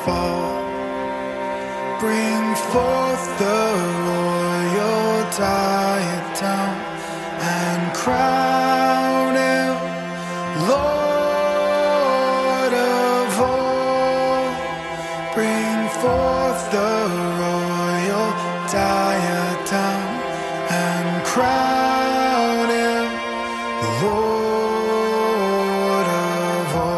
fall. Bring forth the royal diadem and crown him Lord of all. Bring forth the royal diadem and crown him Lord of all.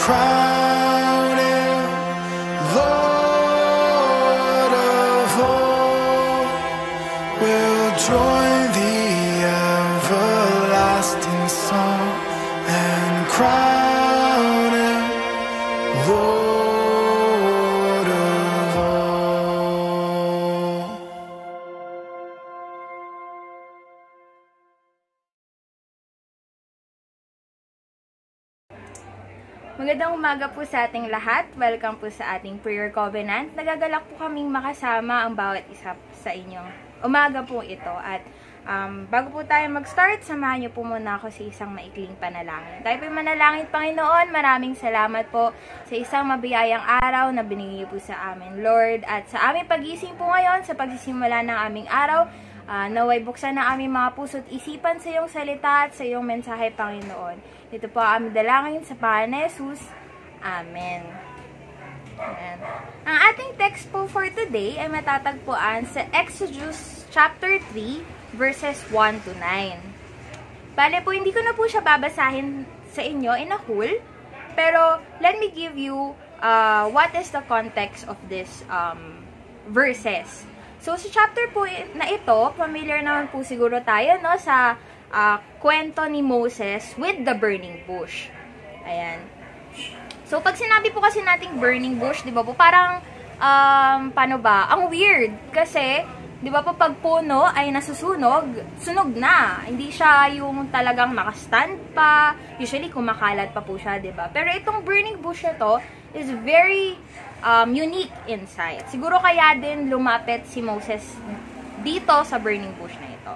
crown him Lord of all. We'll join the everlasting song and crown him Lord of all. Magandang umaga po sa ating lahat. Welcome po sa ating prayer covenant. Nagagalak po kaming makasama ang bawat isa sa inyong umaga po ito. At bago po tayo mag-start, samahan niyo po muna ako sa isang maikling panalangin. Tayo po manalangin, Panginoon. Maraming salamat po sa isang mabiyayang araw na binigay po sa amin, Lord. At sa aming pagising po ngayon, sa pagsisimula ng aming araw, naway buksan ng aming mga puso't isipan sa iyong salita at sa iyong mensahe, Panginoon. Ito po ang aming dalangin sa pangalan ni Jesus. Amen. Amen. Ang ating text po for today ay matatagpuan sa Exodus chapter 3, verses 1 to 9. Bale po, hindi ko na po siya babasahin sa inyo in a whole, pero let me give you what is the context of this verses. So, sa chapter po na ito, familiar naman po siguro tayo, no, sa kwento ni Moses with the burning bush. Ayan. So, pag sinabi po kasi nating burning bush, di ba po, parang, paano ba? Ang weird. Kasi, di ba po, pag puno ay nasusunog, sunog na. Hindi siya yung talagang nakastand pa. Usually, kumakalat pa po siya, di ba? Pero itong burning bush na to is very unique insight. Siguro kaya din lumapit si Moses dito sa burning bush na ito.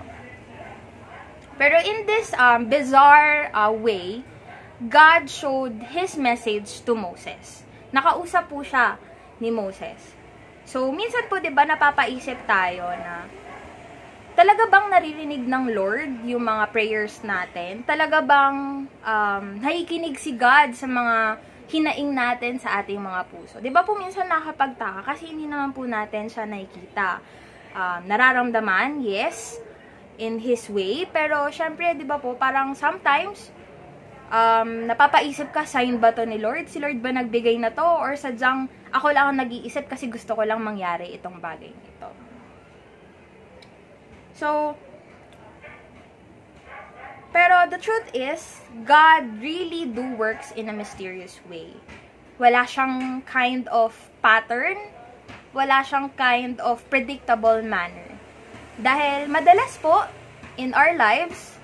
Pero in this bizarre way, God showed His message to Moses. Nakausap po siya ni Moses. So, minsan po, diba, napapaisip tayo na talaga bang naririnig ng Lord yung mga prayers natin? Talaga bang nakikinig si God sa mga hinaing natin sa ating mga puso? Diba po minsan nakakapagtaka kasi hindi naman po natin siya nakikita. Nararamdaman, yes, in His way. Pero, syempre, diba po, parang sometimes, napapaisip ka, sign ba to ni Lord? Si Lord ba nagbigay na to? Or sadyang ako lang ang nag-iisip kasi gusto ko lang mangyari itong bagay nito. So, pero the truth is, God really do works in a mysterious way. Wala siyang kind of pattern, wala siyang kind of predictable manner. Dahil madalas po, in our lives,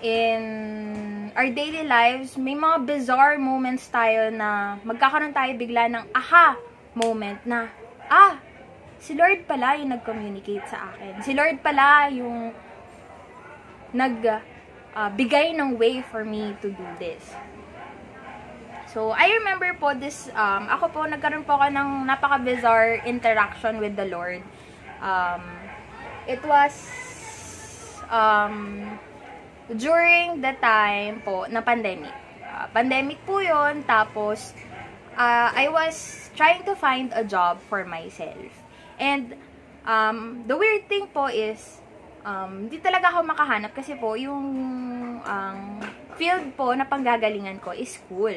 in our daily lives, may mga bizarre moments tayo na magkakaroon tayo bigla ng aha moment na, si Lord pala yung nag-communicate sa akin. Si Lord pala yung bigay ng way for me to do this. So, I remember po this, ako po, nagkaroon po ako ng napaka-bizarre interaction with the Lord. It was, during the time po na pandemic. Pandemic po yun, tapos, I was trying to find a job for myself. And, the weird thing po is, di talaga ako makahanap kasi po, yung field po na panggagalingan ko is school.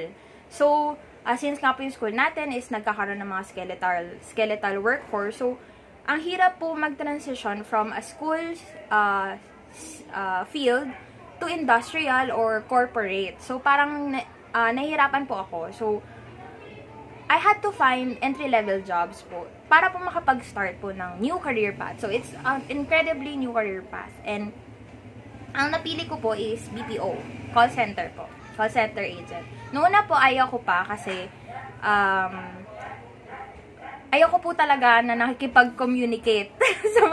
So, since nga po yung school natin is nagkakaroon ng mga skeletal workforce, so, ang hirap po mag-transition from a school field to industrial or corporate. So, parang nahihirapan po ako. So, I had to find entry-level jobs po para po makapag-start po ng new career path. So, it's an incredibly new career path. And, ang napili ko po is BPO, call center po. Call center agent. Noong una po, ayaw ko pa kasi ayaw ko po talaga na nakikipag-communicate sa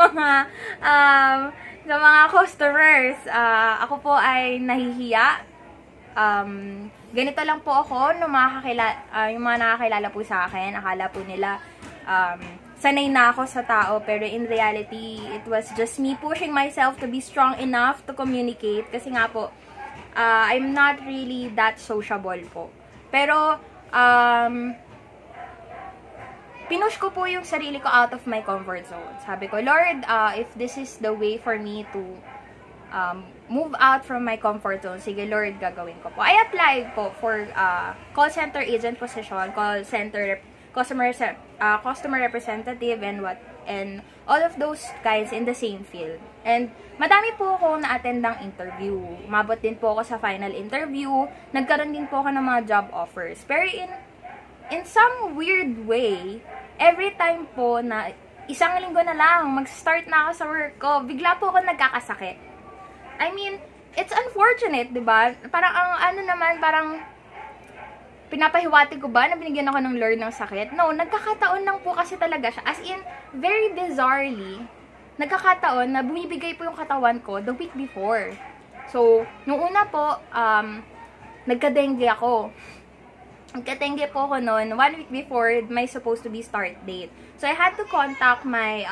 mga customers. Ako po ay nahihiya. Ganito lang po ako yung mga nakakilala po sa akin, akala po nila sanay na ako sa tao, pero in reality, it was just me pushing myself to be strong enough to communicate, kasi nga po, I'm not really that sociable po. Pero, pinush ko po yung sarili ko out of my comfort zone. Sabi ko, Lord, if this is the way for me to move out from my comfort zone, sige Lord, gagawin ko po. I applied po for call center agent position, call center customer representative and all of those guys in the same field. And madami po ako na-attend ng interview. Umabot din po ako sa final interview. Nagkaroon din po ako ng mga job offers. Pero in some weird way, every time po na isang linggo na lang, mag-start na ako sa work ko, bigla po ako nagkakasakit. I mean, it's unfortunate, diba? Parang parang pinapahiwati ko ba na binigyan ako ng Lord ng sakit? No, nagkakataon lang po kasi talaga siya. As in, very bizarrely, nagkakataon na bumibigay po yung katawan ko the week before. So, nung una po, nagka-dengue ako. Nagka-dengue po ako noon, 1 week before my supposed to be start date. So, I had to contact my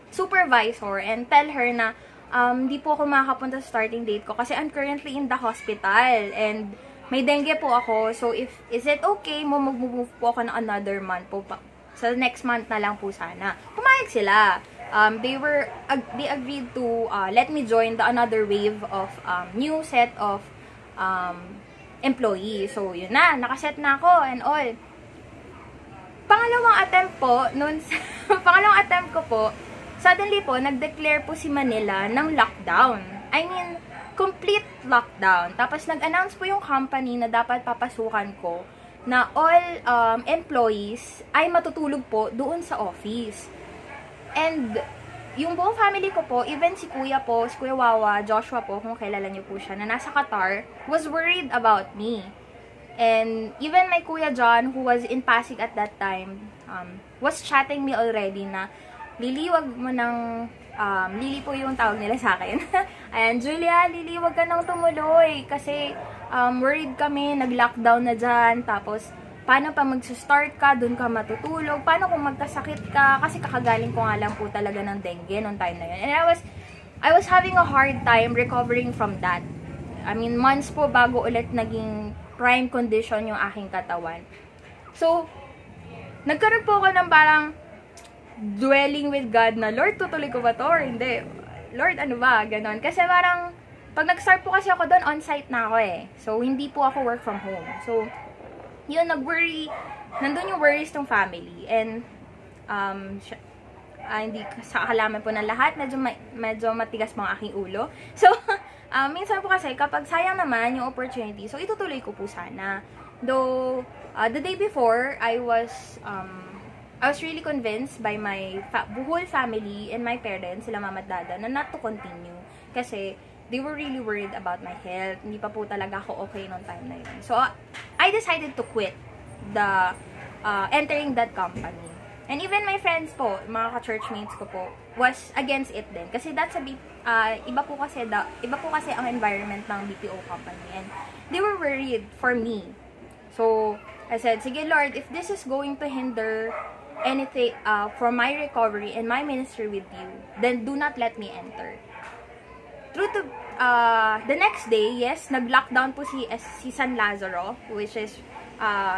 supervisor and tell her na hindi po ako makakapunta sa starting date ko kasi I'm currently in the hospital and may dengue po ako. So, is it okay mo mag-move po ako na another month po pa? So, next month na lang po sana. Pumayag sila. They agreed to let me join the another wave of new set of employees. So, yun na. Nakaset na ako and all. Pangalawang attempt po, pangalawang attempt ko po, suddenly po, nag-declare po si Manila ng lockdown. I mean, complete lockdown. Tapos nag-announce po yung company na dapat papasukan ko na all employees ay matutulog po doon sa office. And yung buong family ko po, even si Kuya po, si Kuya Wawa, Joshua po, kung kilala niyo po siya, na nasa Qatar, was worried about me. And even my Kuya John, who was in Pasig at that time, was chatting me already na, Lily, wag mo nang, Lily po yung tawag nila sa akin. Ayan, Julia, Lily, wag ka nang tumuloy. Kasi, worried kami, nag-lockdown na dyan. Tapos, paano pa mag-start ka, dun ka matutulog, paano kung magkasakit ka, kasi kakagaling ko nga lang po talaga ng dengue noong time na yun. And I was having a hard time recovering from that. I mean, months po bago ulit naging prime condition yung aking katawan. So, nagkaroon po ako ng parang dwelling with God na, Lord, tutuloy ko ba to or hindi? Lord, ano ba? Ganon. Kasi parang, pag nag-start po kasi ako doon, on-site na ako eh. So, hindi po ako work from home. So, yun, nag-worry, nandun yung worries ng family, and, hindi, sa kalaman po ng lahat, medyo matigas mga aking ulo. So, minsan po kasi, kapag sayang naman yung opportunity, so, itutuloy ko po sana. Though, the day before, I was really convinced by my whole family and my parents, sila mama at dada, na not to continue. Kasi, they were really worried about my health. Hindi pa po talaga ako okay noong time na yun. So, I decided to quit the entering that company. And even my friends po, mga ka-churchmates ko po, was against it din. Kasi that's a bit, iba po kasi ang environment ng BPO company. And they were worried for me. So, I said, sige Lord, if this is going to hinder anything from my recovery and my ministry with you, then do not let me enter. Through to, the next day, yes, nag-lockdown po si San Lazaro, which is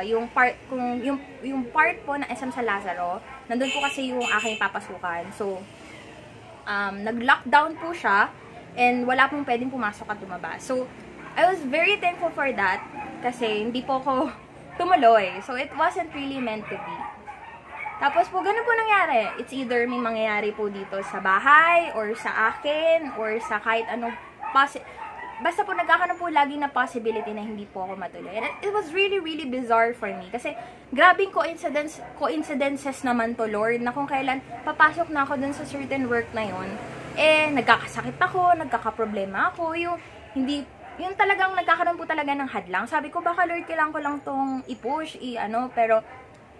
yung part po ng SM San Lazaro. Nandun po kasi yung aking papasukan. So, nag-lockdown po siya and wala pong pwedeng pumasok at lumabas. So, I was very thankful for that kasi hindi po ako tumuloy. So, it wasn't really meant to be. Tapos po, ganun po nangyari. It's either may mangyayari po dito sa bahay, or sa akin, or sa kahit anong basta po nagkakaroon po lagi na possibility na hindi po ako matuloy. And it was really, really bizarre for me. Kasi, grabing coincidences naman to, Lord, na kung kailan papasok na ako dun sa certain work na yun, eh, nagkakasakit ako, nagkakaproblema ako, yung talagang nagkakaroon po talaga ng hadlang. Sabi ko, baka Lord, kailangan ko lang tong i-push, pero,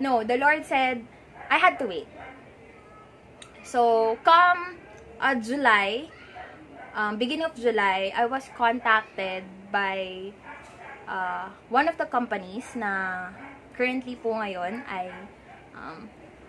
no, the Lord said, I had to wait. So, come July, beginning of July, I was contacted by one of the companies na currently po ngayon ay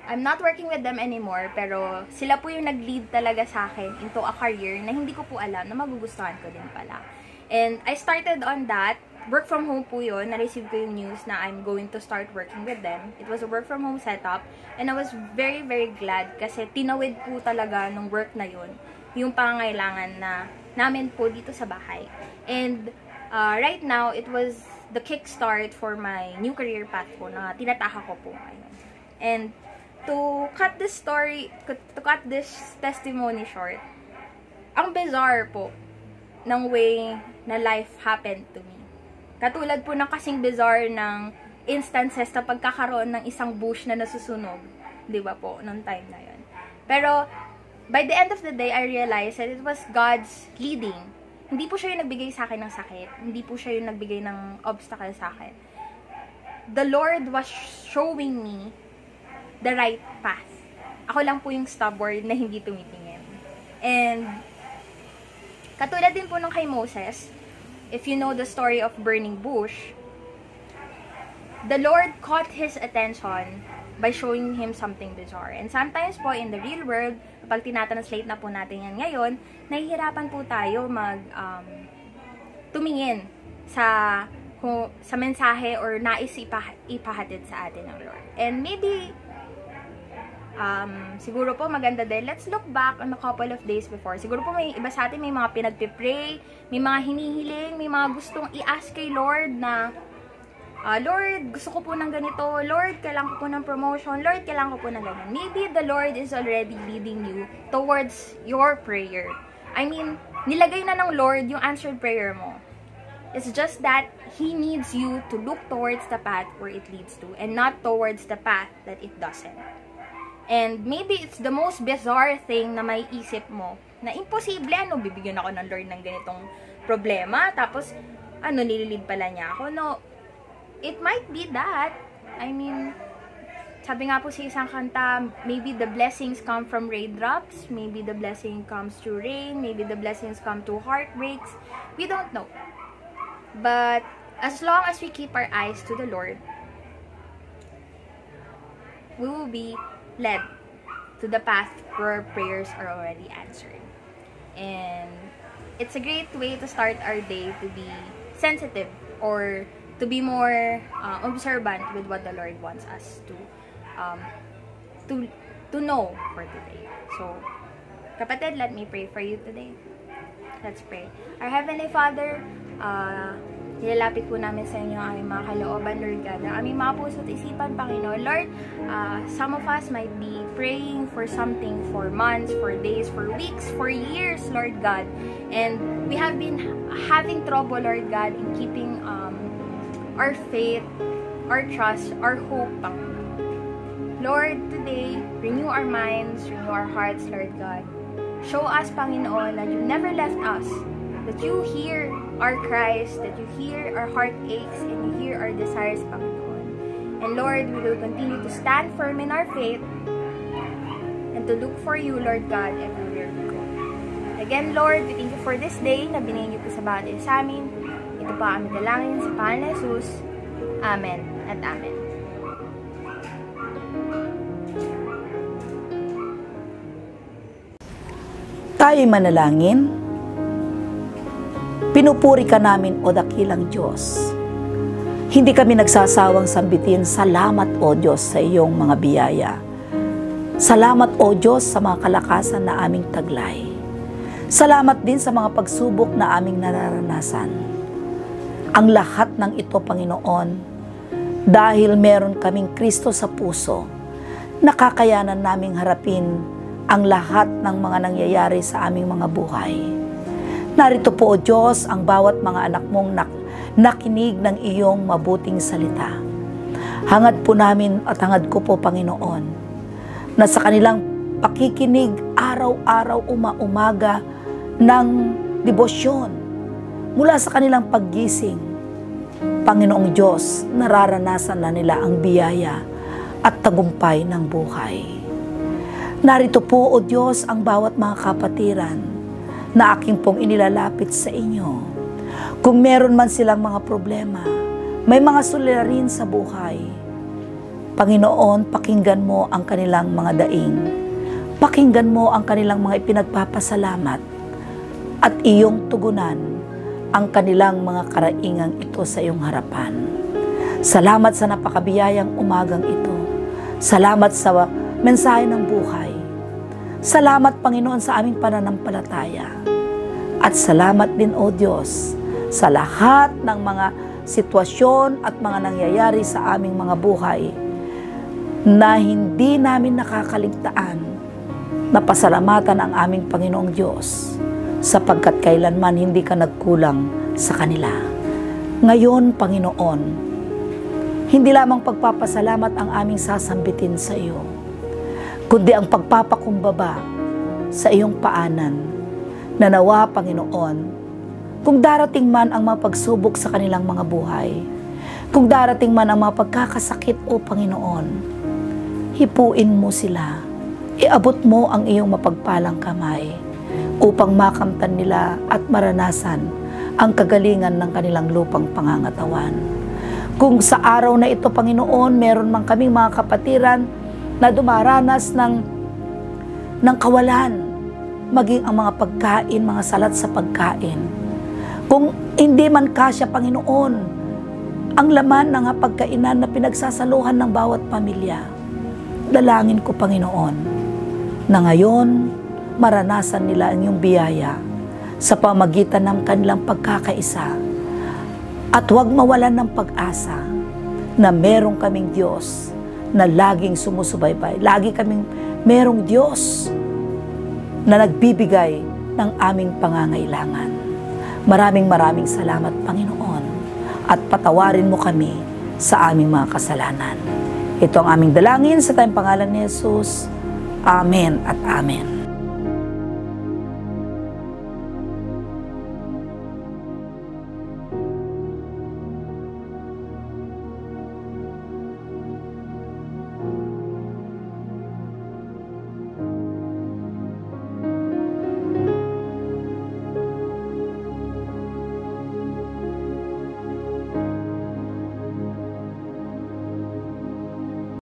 I'm not working with them anymore, pero sila po yung nag-lead talaga sa akin into a career na hindi ko po alam na magugustuhan ko din pala. And I started on that. Work from home po yun. Na-receive ko yung news na I'm going to start working with them. It was a work from home setup. And I was very, very glad kasi tinawid po talaga nung work na yun yung pangangailangan na namin po dito sa bahay. And right now, it was the kickstart for my new career path po na tinataka ko po ngayon. And to cut this testimony short, ang bizarre po ng way na life happened to me. Katulad po ng kasing bizarre ng instances na pagkakaroon ng isang bush na nasusunog. Di ba po, noong time na yun. Pero, by the end of the day, I realized that it was God's leading. Hindi po siya yung nagbigay sa akin ng sakit. Hindi po siya yung nagbigay ng obstacle sa akin. The Lord was showing me the right path. Ako lang po yung stubborn na hindi tumitingin. And, katulad din po nung kay Moses, if you know the story of burning bush, the Lord caught his attention by showing him something bizarre. And sometimes po, in the real world, kapag tinatranslate na po natin yan ngayon, nahihirapan po tayo tumingin sa mensahe or nais ipahatid sa atin ng Lord. And maybe, siguro po maganda din, let's look back on a couple of days before. Siguro po may iba sa atin, may mga pinagpipray, may mga hinihiling, may mga gustong i-ask kay Lord na Lord, gusto ko po ng ganito. Lord, kailangan ko po ng promotion. Lord, kailangan ko po ng ganyan. Maybe the Lord is already leading you towards your prayer. I mean, nilagay na ng Lord yung answered prayer mo. It's just that He needs you to look towards the path where it leads to and not towards the path that it doesn't. And maybe it's the most bizarre thing na may isip mo na imposible, bibigyan ako ng Lord ng ganitong problema, tapos, nililid pala niya ako. No, it might be that. I mean, sabi nga po sa isang kanta, maybe the blessings come from raindrops, maybe the blessing comes through rain, maybe the blessings come through heartbreaks. We don't know. But, as long as we keep our eyes to the Lord, we will be led to the path where prayers are already answered. And it's a great way to start our day to be sensitive or to be more observant with what the Lord wants us to know for today. So, kapatid, let me pray for you today. Let's pray. Our Heavenly Father, nilalapit po namin sa inyo ang aming mga kalooban, Lord God, ang aming mga puso at isipan, Panginoon. Lord, some of us might be praying for something for months, for days, for weeks, for years, Lord God. And we have been having trouble, Lord God, in keeping our faith, our trust, our hope, Panginoon. Lord, today, renew our minds, renew our hearts, Lord God. Show us, Panginoon, that you never left us, that you hear our cries, that you hear our heartaches, and you hear our desires, Panginoon. And Lord, we will continue to stand firm in our faith and to look for you, Lord God, everywhere we go. Again, Lord, we thank you for this day na binigay niyo po sa bawat isa sa amin. Ito pa aming dalangin sa pangalan ni Jesus. Amen at Amen. Tayo'y manalangin. Pinupuri ka namin, O dakilang Diyos. Hindi kami nagsasawang sambitin, salamat, O Diyos, sa iyong mga biyaya. Salamat, O Diyos, sa mga kalakasan na aming taglay. Salamat din sa mga pagsubok na aming nararanasan. Ang lahat ng ito, Panginoon, dahil meron kaming Kristo sa puso, nakakayanan naming harapin ang lahat ng mga nangyayari sa aming mga buhay. Narito po, O Diyos, ang bawat mga anak mong nakinig ng iyong mabuting salita. Hangad po namin at hangad ko po, Panginoon, na sa kanilang pakikinig araw-araw, umaga ng debosyon, mula sa kanilang paggising, Panginoong Diyos, nararanasan na nila ang biyaya at tagumpay ng buhay. Narito po, O Diyos, ang bawat mga kapatiran na aking pong inilalapit sa inyo. Kung meron man silang mga problema, may mga suliranin sa buhay, Panginoon, pakinggan mo ang kanilang mga daing. Pakinggan mo ang kanilang mga ipinagpapasalamat at iyong tugunan ang kanilang mga karaingang ito sa iyong harapan. Salamat sa napakabiyayang umagang ito. Salamat sa mensahe ng buhay. Salamat, Panginoon, sa aming pananampalataya. At salamat din, O Diyos, sa lahat ng mga sitwasyon at mga nangyayari sa aming mga buhay na hindi namin nakakaligtaan na pasalamatan ang aming Panginoong Diyos sapagkat kailanman hindi ka nagkulang sa kanila. Ngayon, Panginoon, hindi lamang pagpapasalamat ang aming sasambitin sa iyo, kundi ang pagpapakumbaba sa iyong paanan na nawa, Panginoon, kung darating man ang mga pagsubok sa kanilang mga buhay, kung darating man ang mga pagkakasakit, O Panginoon, hipuin mo sila, iabot mo ang iyong mapagpalang kamay upang makamtan nila at maranasan ang kagalingan ng kanilang lupang pangangatawan. Kung sa araw na ito, Panginoon, meron man kaming mga kapatiran na dumaranas ng kawalan, maging ang mga pagkain, mga salat sa pagkain. Kung hindi man kasya, Panginoon, ang laman ng pagkainan na pinagsasaluhan ng bawat pamilya, dalangin ko, Panginoon, na ngayon maranasan nila ang iyong biyaya sa pamagitan ng kanilang pagkakaisa at huwag mawalan ng pag-asa na meron kaming Diyos na laging sumusubaybay. Lagi kaming merong Diyos na nagbibigay ng aming pangangailangan. Maraming salamat, Panginoon, at patawarin mo kami sa aming mga kasalanan. Ito ang aming dalangin sa tayong pangalan ni Jesus. Amen at Amen.